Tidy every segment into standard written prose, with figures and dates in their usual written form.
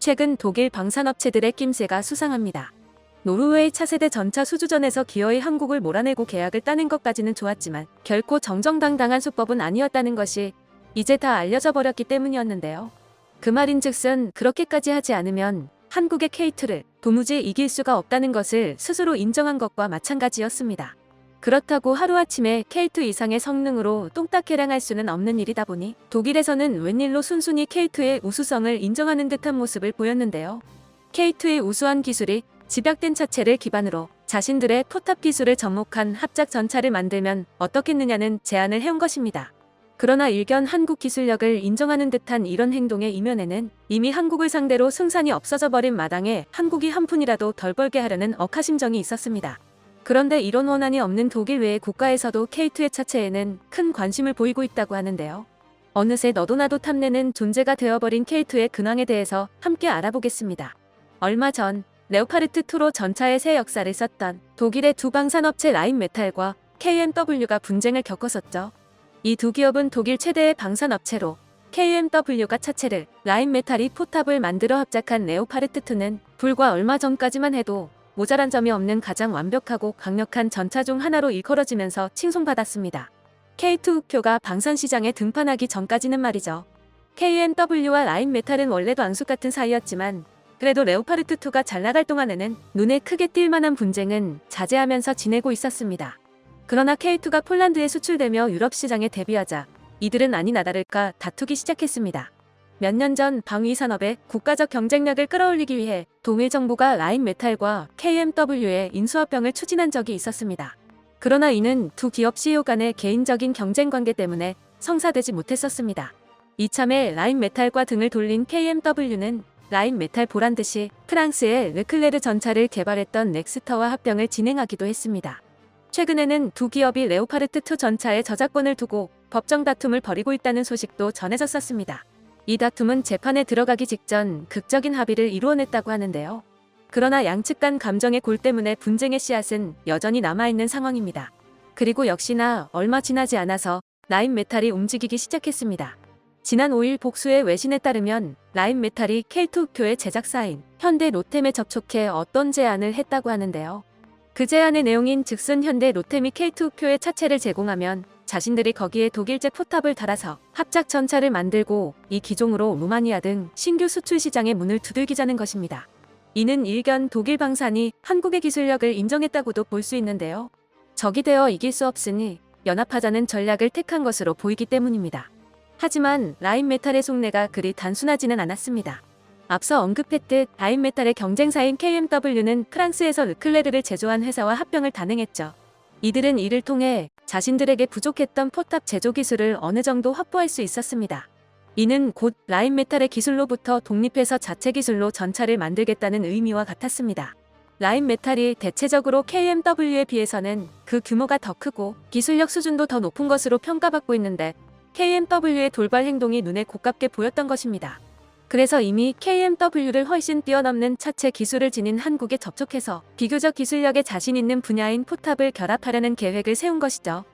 최근 독일 방산업체들의 낌새가 수상합니다. 노르웨이 차세대 전차 수주전에서 기어이 한국을 몰아내고 계약을 따는 것까지는 좋았지만 결코 정정당당한 수법은 아니었다는 것이 이제 다 알려져 버렸기 때문이었는데요. 그 말인즉슨 그렇게까지 하지 않으면 한국의 K2를 도무지 이길 수가 없다는 것을 스스로 인정한 것과 마찬가지였습니다. 그렇다고 하루아침에 K2 이상의 성능으로 똥딱해랑할 수는 없는 일이다 보니 독일에서는 웬일로 순순히 K2의 우수성을 인정하는 듯한 모습을 보였는데요. K2의 우수한 기술이 집약된 차체를 기반으로 자신들의 포탑 기술을 접목한 합작 전차를 만들면 어떻겠느냐는 제안을 해온 것입니다. 그러나 일견 한국 기술력을 인정하는 듯한 이런 행동의 이면에는 이미 한국을 상대로 승산이 없어져 버린 마당에 한국이 한 푼이라도 덜 벌게 하려는 억하심정이 있었습니다. 그런데 이런 원한이 없는 독일 외의 국가에서도 K2의 차체에는 큰 관심을 보이고 있다고 하는데요. 어느새 너도나도 탐내는 존재가 되어버린 K2의 근황에 대해서 함께 알아보겠습니다. 얼마 전 레오파르트2로 전차의 새 역사를 썼던 독일의 두 방산업체 라인메탈과 KMW가 분쟁을 겪었었죠. 이 두 기업은 독일 최대의 방산업체로 KMW가 차체를, 라인메탈이 포탑을 만들어 합작한 레오파르트2는 불과 얼마 전까지만 해도 모자란 점이 없는 가장 완벽하고 강력한 전차 중 하나로 일컬어지면서 칭송받았습니다. K2 우표가 방산시장에 등판하기 전까지는 말이죠. KMW와 라인메탈은 원래도 앙숙같은 사이였지만 그래도 레오파르트2가 잘 나갈 동안에는 눈에 크게 띌 만한 분쟁은 자제하면서 지내고 있었습니다. 그러나 K2가 폴란드에 수출되며 유럽 시장에 데뷔하자 이들은 아니나 다를까 다투기 시작했습니다. 몇 년 전 방위 산업의 국가적 경쟁력을 끌어올리기 위해 동일 정부가 라인메탈과 KMW의 인수합병을 추진한 적이 있었습니다. 그러나 이는 두 기업 CEO 간의 개인적인 경쟁 관계 때문에 성사되지 못했었습니다. 이참에 라인메탈과 등을 돌린 KMW는 라인메탈 보란듯이 프랑스의 르클레르 전차를 개발했던 넥스터와 합병을 진행하기도 했습니다. 최근에는 두 기업이 레오파르트2 전차의 저작권을 두고 법정 다툼을 벌이고 있다는 소식도 전해졌었습니다. 이 다툼은 재판에 들어가기 직전 극적인 합의를 이루어냈다고 하는데요. 그러나 양측 간 감정의 골 때문에 분쟁의 씨앗은 여전히 남아있는 상황입니다. 그리고 역시나 얼마 지나지 않아서 라인메탈이 움직이기 시작했습니다. 지난 5일 복수의 외신에 따르면 라인메탈이 K2 우표의 제작사인 현대 로템에 접촉해 어떤 제안을 했다고 하는데요. 그 제안의 내용인 즉슨 현대 로템이 K2 우표의 차체를 제공하면 자신들이 거기에 독일제 포탑을 달아서 합작 전차를 만들고 이 기종으로 루마니아 등 신규 수출 시장의 문을 두들기자는 것입니다. 이는 일견 독일 방산이 한국의 기술력을 인정했다고도 볼 수 있는데요. 적이 되어 이길 수 없으니 연합하자는 전략을 택한 것으로 보이기 때문입니다. 하지만 라인메탈의 속내가 그리 단순하지는 않았습니다. 앞서 언급했듯 라인메탈의 경쟁사인 KMW는 프랑스에서 르클레르를 제조한 회사와 합병을 단행했죠. 이들은 이를 통해 자신들에게 부족했던 포탑 제조 기술을 어느 정도 확보할 수 있었습니다. 이는 곧 라인메탈의 기술로부터 독립해서 자체 기술로 전차를 만들겠다는 의미와 같았습니다. 라인메탈이 대체적으로 KMW에 비해서는 그 규모가 더 크고 기술력 수준도 더 높은 것으로 평가받고 있는데 KMW의 돌발 행동이 눈에 고깝게 보였던 것입니다. 그래서 이미 KMW를 훨씬 뛰어넘는 차체 기술을 지닌 한국에 접촉해서 비교적 기술력에 자신 있는 분야인 포탑을 결합하려는 계획을 세운 것이죠.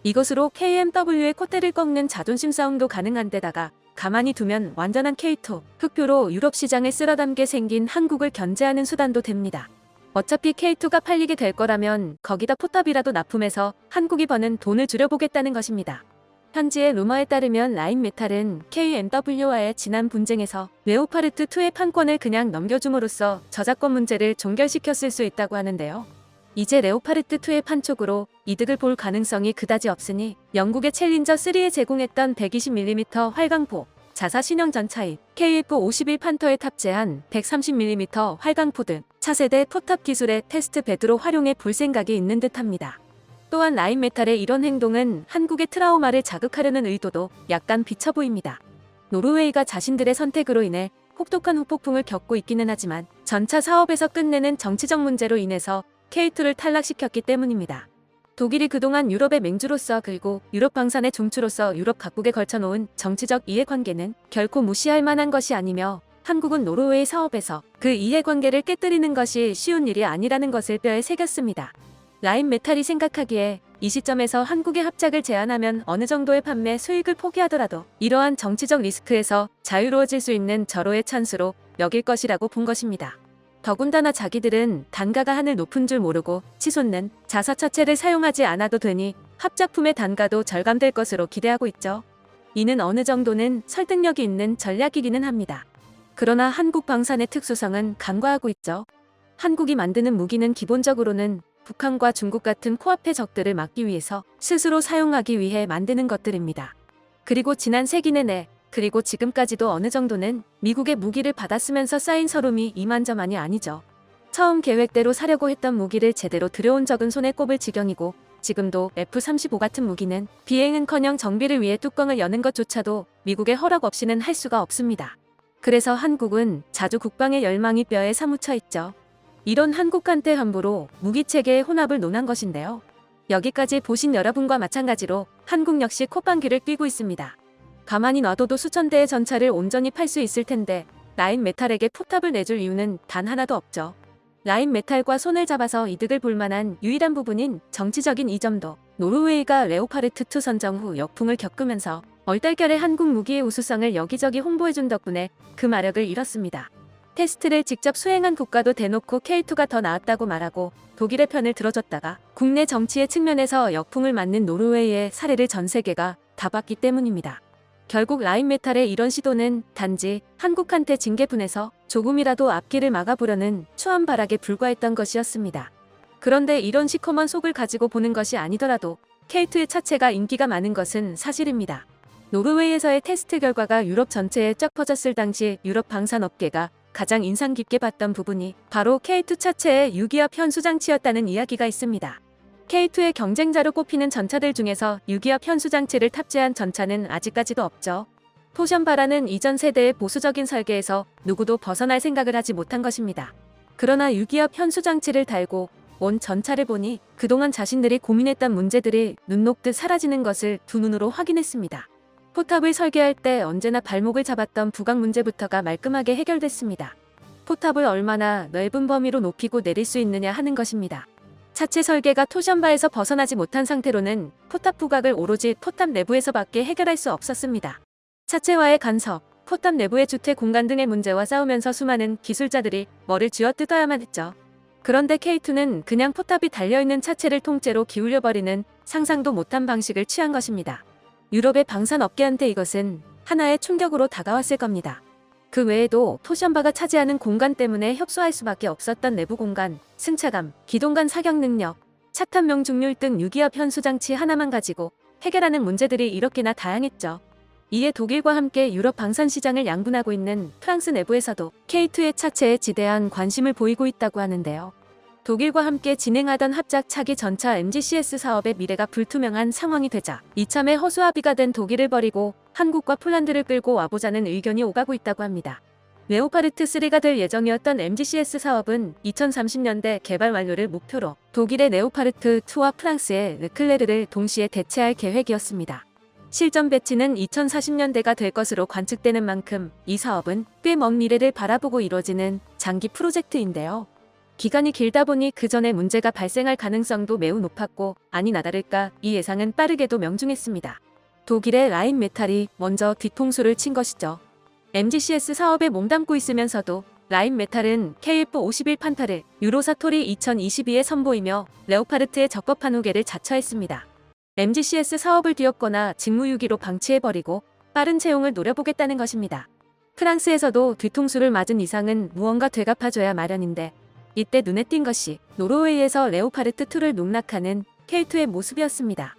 이것으로 KMW의 콧대를 꺾는 자존심 싸움도 가능한 데다가 가만히 두면 완전한 K2 흑표로 유럽 시장에 쓸어담게 생긴 한국을 견제하는 수단도 됩니다. 어차피 K2가 팔리게 될 거라면 거기다 포탑이라도 납품해서 한국이 버는 돈을 줄여보겠다는 것입니다. 현지의 루머에 따르면 라인메탈은 KMW와의 지난 분쟁에서 레오파르트2의 판권을 그냥 넘겨줌으로써 저작권 문제를 종결시켰을 수 있다고 하는데요. 이제 레오파르트2의 판촉으로 이득을 볼 가능성이 그다지 없으니 영국의 챌린저 3에 제공했던 120mm 활강포, 자사 신형 전차인 KF-51 판터에 탑재한 130mm 활강포 등 차세대 포탑 기술의 테스트 베드로 활용해 볼 생각이 있는 듯합니다. 또한 라인메탈의 이런 행동은 한국의 트라우마를 자극하려는 의도도 약간 비쳐 보입니다. 노르웨이가 자신들의 선택으로 인해 혹독한 후폭풍을 겪고 있기는 하지만 전차 사업에서 끝내는 정치적 문제로 인해서 K2를 탈락시켰기 때문입니다. 독일이 그동안 유럽의 맹주로서 그리고 유럽 방산의 종추로서 유럽 각국에 걸쳐놓은 정치적 이해관계는 결코 무시할 만한 것이 아니며 한국은 노르웨이 사업에서 그 이해관계를 깨뜨리는 것이 쉬운 일이 아니라는 것을 뼈에 새겼습니다. 라인메탈이 생각하기에 이 시점에서 한국의 합작을 제안하면 어느 정도의 판매 수익을 포기하더라도 이러한 정치적 리스크에서 자유로워질 수 있는 절호의 찬스로 여길 것이라고 본 것입니다. 더군다나 자기들은 단가가 하늘 높은 줄 모르고 치솟는 자사차체를 사용하지 않아도 되니 합작품의 단가도 절감될 것으로 기대하고 있죠. 이는 어느 정도는 설득력이 있는 전략이기는 합니다. 그러나 한국 방산의 특수성은 간과하고 있죠. 한국이 만드는 무기는 기본적으로는 북한과 중국 같은 코앞의 적들을 막기 위해서 스스로 사용하기 위해 만드는 것들입니다. 그리고 지난 세기 내내 그리고 지금까지도 어느 정도는 미국의 무기를 받았으면서 쌓인 서름이 이만저만이 아니죠. 처음 계획대로 사려고 했던 무기를 제대로 들여온 적은 손에 꼽을 지경이고 지금도 F-35 같은 무기는 비행은커녕 정비를 위해 뚜껑을 여는 것조차도 미국의 허락 없이는 할 수가 없습니다. 그래서 한국은 자주 국방의 열망이 뼈에 사무쳐 있죠. 이런 한국한테 함부로 무기체계의 혼합을 논한 것인데요. 여기까지 보신 여러분과 마찬가지로 한국 역시 콧방귀를 뀌고 있습니다. 가만히 놔둬도 수천 대의 전차를 온전히 팔 수 있을 텐데 라인메탈에게 포탑을 내줄 이유는 단 하나도 없죠. 라인메탈과 손을 잡아서 이득을 볼 만한 유일한 부분인 정치적인 이점도 노르웨이가 레오파르트2 선정 후 역풍을 겪으면서 얼떨결에 한국 무기의 우수성을 여기저기 홍보해준 덕분에 그 마력을 잃었습니다. 테스트를 직접 수행한 국가도 대놓고 K2가 더 나았다고 말하고 독일의 편을 들어줬다가 국내 정치의 측면에서 역풍을 맞는 노르웨이의 사례를 전 세계가 다 봤기 때문입니다. 결국 라인메탈의 이런 시도는 단지 한국한테 징계분해서 조금이라도 앞길을 막아보려는 추한 발악에 불과했던 것이었습니다. 그런데 이런 시커먼 속을 가지고 보는 것이 아니더라도 K2의 차체가 인기가 많은 것은 사실입니다. 노르웨이에서의 테스트 결과가 유럽 전체에 쫙 퍼졌을 당시 유럽 방산업계가 가장 인상 깊게 봤던 부분이 바로 K2 차체의 유기압 현수장치였다는 이야기가 있습니다. K2의 경쟁자로 꼽히는 전차들 중에서 유기압 현수장치를 탑재한 전차는 아직까지도 없죠. 토션바라는 이전 세대의 보수적인 설계에서 누구도 벗어날 생각을 하지 못한 것입니다. 그러나 유기압 현수장치를 달고 온 전차를 보니 그동안 자신들이 고민했던 문제들이 눈 녹듯 사라지는 것을 두 눈으로 확인했습니다. 포탑을 설계할 때 언제나 발목을 잡았던 부각 문제부터가 말끔하게 해결됐습니다. 포탑을 얼마나 넓은 범위로 높이고 내릴 수 있느냐 하는 것입니다. 차체 설계가 토션바에서 벗어나지 못한 상태로는 포탑 부각을 오로지 포탑 내부에서밖에 해결할 수 없었습니다. 차체와의 간섭, 포탑 내부의 주택 공간 등의 문제와 싸우면서 수많은 기술자들이 머리를 쥐어뜯어야만 했죠. 그런데 K2는 그냥 포탑이 달려있는 차체를 통째로 기울여버리는 상상도 못한 방식을 취한 것입니다. 유럽의 방산업계한테 이것은 하나의 충격으로 다가왔을 겁니다. 그 외에도 토션바가 차지하는 공간 때문에 협소할 수밖에 없었던 내부 공간, 승차감, 기동간 사격 능력, 차탄 명중률 등 유기압 현수장치 하나만 가지고 해결하는 문제들이 이렇게나 다양했죠. 이에 독일과 함께 유럽 방산 시장을 양분하고 있는 프랑스 내부에서도 K2의 차체에 지대한 관심을 보이고 있다고 하는데요. 독일과 함께 진행하던 합작 차기 전차 MGCS 사업의 미래가 불투명한 상황이 되자 이참에 허수아비가 된 독일을 버리고 한국과 폴란드를 끌고 와보자는 의견이 오가고 있다고 합니다. 레오파르트3가 될 예정이었던 MGCS 사업은 2030년대 개발 완료를 목표로 독일의 레오파르트2와 프랑스의 르클레르를 동시에 대체할 계획이었습니다. 실전 배치는 2040년대가 될 것으로 관측되는 만큼 이 사업은 꽤 먼 미래를 바라보고 이뤄지는 장기 프로젝트인데요. 기간이 길다 보니 그 전에 문제가 발생할 가능성도 매우 높았고 아니나 다를까 이 예상은 빠르게도 명중했습니다. 독일의 라인메탈이 먼저 뒤통수를 친 것이죠. MGCS 사업에 몸담고 있으면서도 라인메탈은 KF-51 판타를 유로사토리 2022에 선보이며 레오파르트에 적법한 후계를 자처했습니다. MGCS 사업을 뒤엎거나 직무유기로 방치해버리고 빠른 채용을 노려보겠다는 것입니다. 프랑스에서도 뒤통수를 맞은 이상은 무언가 되갚아줘야 마련인데 이때 눈에 띈 것이 노르웨이에서 레오파르트2를 농락하는 K2의 모습이었습니다.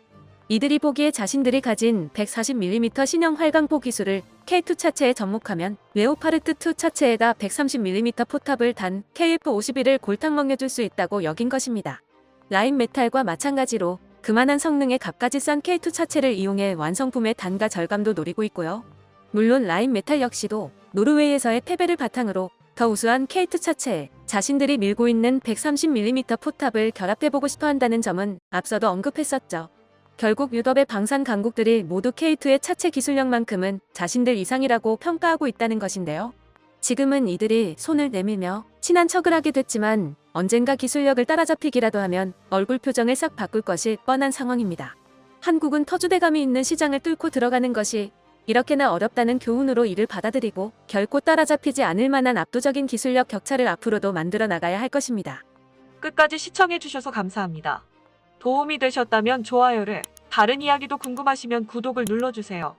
이들이 보기에 자신들이 가진 140mm 신형 활강포 기술을 K2 차체에 접목하면 레오파르트2 차체에다 130mm 포탑을 단 KF-51을 골탕 먹여줄 수 있다고 여긴 것입니다. 라인메탈과 마찬가지로 그만한 성능에 값까지 싼 K2 차체를 이용해 완성품의 단가 절감도 노리고 있고요. 물론 라인메탈 역시도 노르웨이에서의 패배를 바탕으로 더 우수한 K2 차체에 자신들이 밀고 있는 130mm 포탑을 결합해보고 싶어 한다는 점은 앞서도 언급했었죠. 결국 유럽의 방산 강국들이 모두 K2의 차체 기술력만큼은 자신들 이상이라고 평가하고 있다는 것인데요. 지금은 이들이 손을 내밀며 친한 척을 하게 됐지만 언젠가 기술력을 따라잡히기라도 하면 얼굴 표정을 싹 바꿀 것이 뻔한 상황입니다. 한국은 터줏대감이 있는 시장을 뚫고 들어가는 것이 이렇게나 어렵다는 교훈으로 이를 받아들이고 결코 따라잡히지 않을 만한 압도적인 기술력 격차를 앞으로도 만들어 나가야 할 것입니다. 끝까지 시청해주셔서 감사합니다. 도움이 되셨다면 좋아요를, 다른 이야기도 궁금하시면 구독을 눌러주세요.